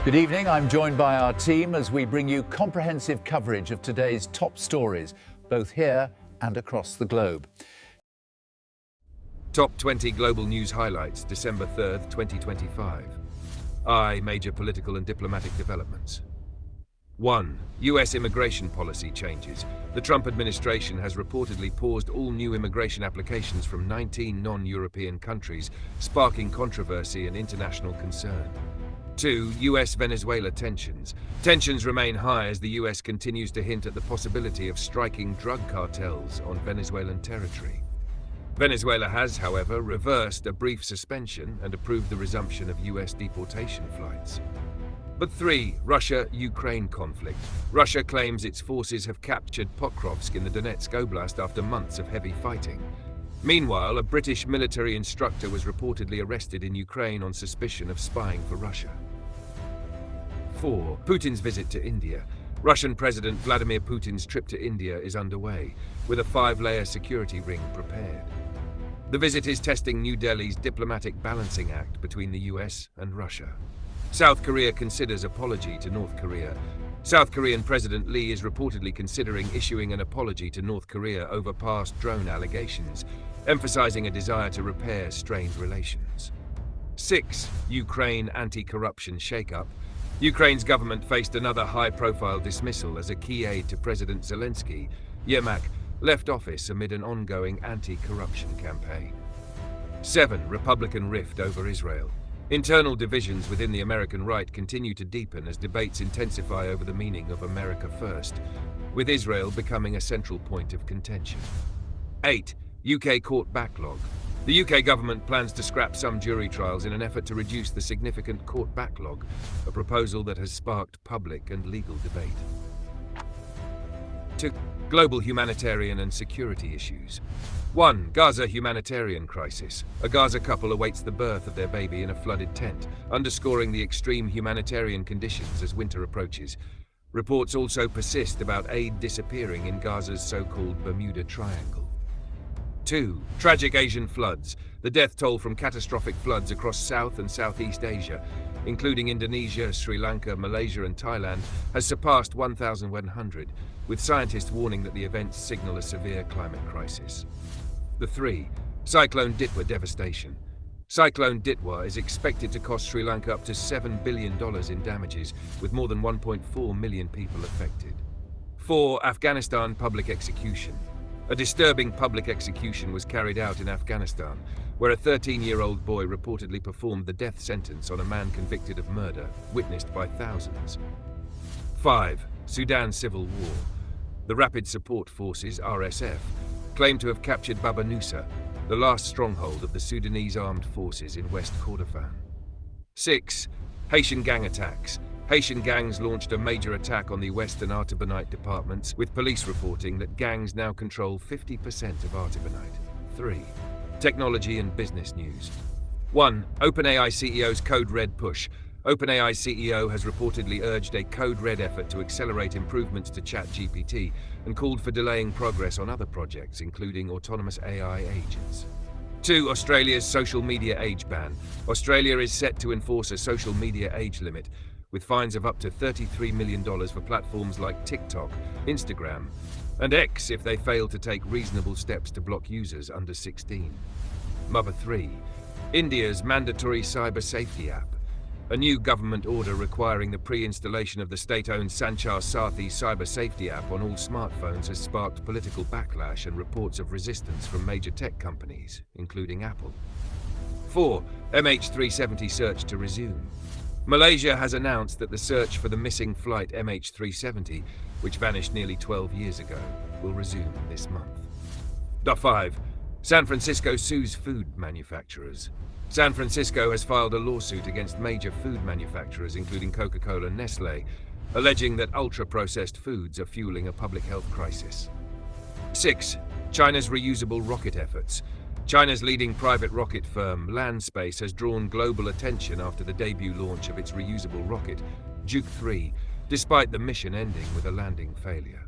Good evening. I'm joined by our team as we bring you comprehensive coverage of today's top stories, both here and across the globe. Top 20 Global News Highlights, December 3rd, 2025. Major political and diplomatic developments. 1. U.S. immigration policy changes. The Trump administration has reportedly paused all new immigration applications from 19 non-European countries, sparking controversy and international concern. 2. U.S.-Venezuela tensions. Tensions remain high as the U.S. continues to hint at the possibility of striking drug cartels on Venezuelan territory. Venezuela has, however, reversed a brief suspension and approved the resumption of U.S. deportation flights. But 3. Russia-Ukraine conflict. Russia claims its forces have captured Pokrovsk in the Donetsk Oblast after months of heavy fighting. Meanwhile, a British military instructor was reportedly arrested in Ukraine on suspicion of spying for Russia. 4. Putin's visit to India. Russian President Vladimir Putin's trip to India is underway, with a 5-layer security ring prepared. The visit is testing New Delhi's diplomatic balancing act between the US and Russia. South Korea considers apology to North Korea. South Korean President Lee is reportedly considering issuing an apology to North Korea over past drone allegations, emphasizing a desire to repair strained relations. 6. Ukraine anti-corruption shakeup. Ukraine's government faced another high-profile dismissal as a key aide to President Zelensky, Yermak, left office amid an ongoing anti-corruption campaign. 7. Republican rift over Israel. Internal divisions within the American right continue to deepen as debates intensify over the meaning of America First, with Israel becoming a central point of contention. 8. UK court backlog. The UK government plans to scrap some jury trials in an effort to reduce the significant court backlog, a proposal that has sparked public and legal debate. 2. Global humanitarian and security issues. 1. Gaza humanitarian crisis. A Gaza couple awaits the birth of their baby in a flooded tent, underscoring the extreme humanitarian conditions as winter approaches. Reports also persist about aid disappearing in Gaza's so-called Bermuda Triangle. 2. Tragic Asian floods. The death toll from catastrophic floods across South and Southeast Asia, including Indonesia, Sri Lanka, Malaysia and Thailand, has surpassed 1,100, with scientists warning that the events signal a severe climate crisis. 3. Cyclone Ditwa devastation. Cyclone Ditwa is expected to cost Sri Lanka up to $7 billion in damages, with more than 1.4 million people affected. 4. Afghanistan public execution. A disturbing public execution was carried out in Afghanistan, where a 13-year-old boy reportedly performed the death sentence on a man convicted of murder, witnessed by thousands. 5. Sudan civil war. The Rapid Support Forces, RSF, claim to have captured Baba Nusa, the last stronghold of the Sudanese armed forces in West Kordofan. 6. Haitian gang attacks. Haitian gangs launched a major attack on the Western Artibonite departments, with police reporting that gangs now control 50% of Artibonite. 3. Technology and business news. 1. OpenAI CEO's Code Red push. OpenAI CEO has reportedly urged a Code Red effort to accelerate improvements to ChatGPT and called for delaying progress on other projects, including autonomous AI agents. 2. Australia's social media age ban. Australia is set to enforce a social media age limit, with fines of up to $33 million for platforms like TikTok, Instagram, and X if they fail to take reasonable steps to block users under 16. 3. India's mandatory cyber safety app. A new government order requiring the pre-installation of the state-owned Sanchar Sathi cyber safety app on all smartphones has sparked political backlash and reports of resistance from major tech companies, including Apple. 4. MH370 search to resume. Malaysia has announced that the search for the missing flight MH370, which vanished nearly 12 years ago, will resume this month. 5. San Francisco sues food manufacturers. San Francisco has filed a lawsuit against major food manufacturers, including Coca-Cola and Nestlé, alleging that ultra-processed foods are fueling a public health crisis. 6. China's reusable rocket efforts. China's leading private rocket firm, Landspace, has drawn global attention after the debut launch of its reusable rocket, Juke 3, despite the mission ending with a landing failure.